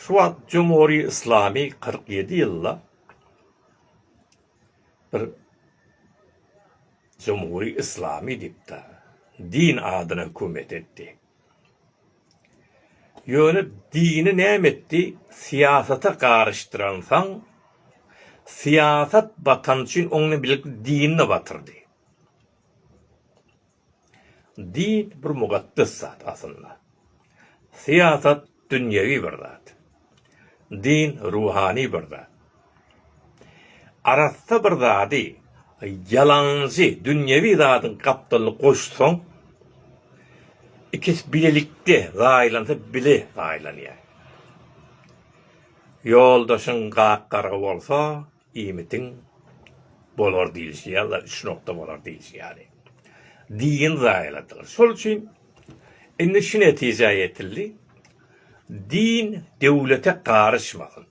Şu wagt Cumhuriyet İslami 47 ýylla bir Cumhuriyet İslami diýip din adyna hökümet etdi. Ýöne dini näme etdi? Siyasata garşdyransaň, siyasat batan üçin oňa birlikde dinni batyrdy. Din bir muqaddas zat aslında. Siyasat dünyevi bir zat. Din ruhani bir zat. Arasda bir zady yalancı dünyevi zatın kaptalyny goşsaň, ikisi bilelikde gaýlansa bile gaýlanýar. Yoldaşyň gaqqara bolsa, iýmitiň bolar diýilýär, 3 nokta bolar diýilýär. Din gaýladyr. Şol üçin indi şu netije ýetildi. Din döwlete garşmasyn.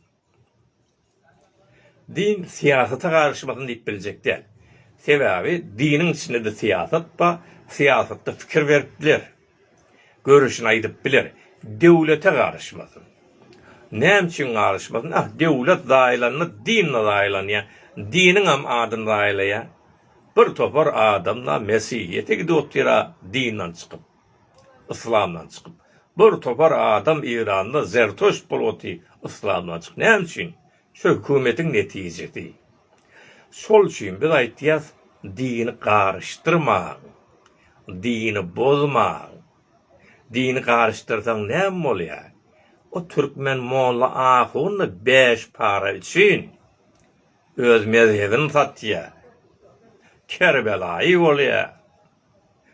Din siyasata garşmasyn diýip biljekler. Sebäbi diniň içinde de siyasat ba, siyasatda fikir berip biler. Görüşini aýdyp biler. Döwlete garşmasyn. Näme üçin garşmasyn? Döwlet daýlanyny dinle daýlanýar. Diniň hem adyny daýlaýar. Bir topar adamlar Mesihiyete gidotira dinden çıkıp, İslamdan çıkıp. Bir topar adam İran'da Zertoş boloti İslamdan çıkıp. Näme üçin? Şu hökümetiň netijesi. Şol üçin bir aýtýar, dini garşdyrma, dini bozma. Dini garşdyrsaň näme bolýar? O Türkmen molla ahuny 5 para üçin öz mezhebini satýar. Kerbelaýy bolýar.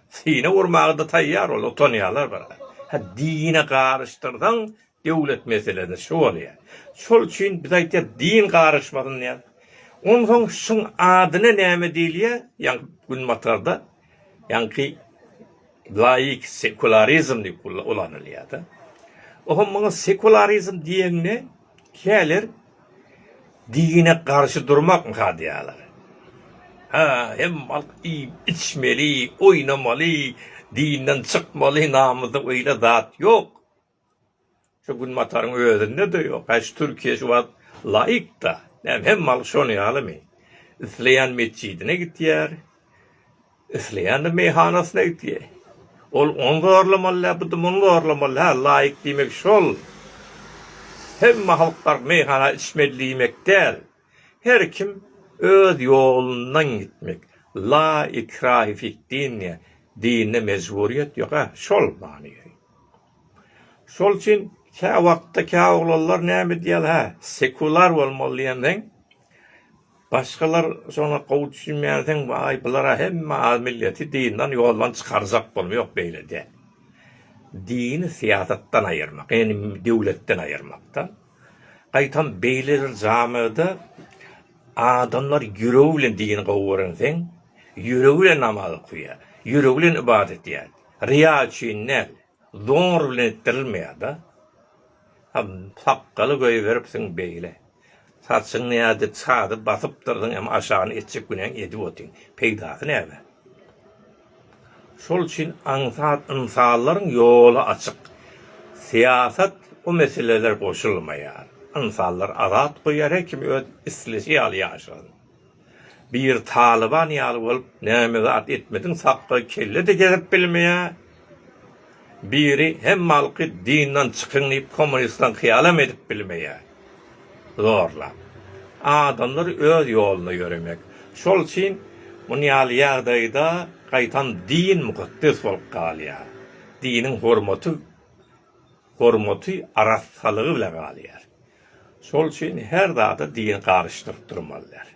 Sine urmagy da taýýar bol, otanýarlar bar. Dine garşdyrdan döwlet meselesi şu bolýar. Şol üçin biz aýtýar din garşmasyn näme? Onsoň şuň adyna näme diýilýär? Ýa gün matarda ýa-ki laik sekularizm diýip ulanylýar da. Oňa sekularizm diýende käler dine garşy durmak hadýalar. Hem içmeli, oynamaly, dinden çıkmaly, namazda öyle zat yok. Şu gün matarın özünde de yok. Kaç Türkiye şu an laik da. Hem mal şonu alamy. Isleýän mescidine gitýär. Isleýän de meyhanasına gitýär. Ol onu gorlamaly, bu da bunu gorlamaly. Laik diýmek şol. Hem halklar meyhana içmeli diýmek däl. Her kim öz yolundan gitmek. La ikrahi fiddin, dinne mecburiyet yok. Şol many. Şol üçin ka wagtda ka oglanlar näme diýär? Sekular bolmaly diýenden başgalar şona gowy düşünmärden ay bulara hemme milleti dinden ýoldan çykarjak bolmaýok beýle de. Dini siyasatdan aýyrmak, ýani döwletden aýyrmakda. Gaýtan beýler jamyda adamlar yüreği bilen din gowuransaň, yüreği bilen namaz okuýar, yüreği bilen ibadet edýär. Riya üçin ne? Zor bilen etdirilmeýär da. Sakkaly göýe beripsiň beýle. Saçyň näde çady basyp durdyň, hem aşagyny etjek günen edip otyň. Peýdasy näme? Şol üçin insanlaryň ýoly açyk. Siyasat o meseleler goşulmaýar. İnsanlar azat koyar, kim öz islisi ýaşar. Bir Taliban ýaly bolup näme zat etmedin, sakka kelle de gezip bilmeýär. Biri hem malky dinden çykyň diýip kommunistdan hyýalam edip bilmeýär. Zorla. Adamlar öz ýoluny ýöremek. Şol üçin munýal ýagdaýda gaýtan din muqaddas bolup galýar. Diniň hormaty arassalygy bilen galýar. Şol üçin her zada din garşdyryp durmalylar.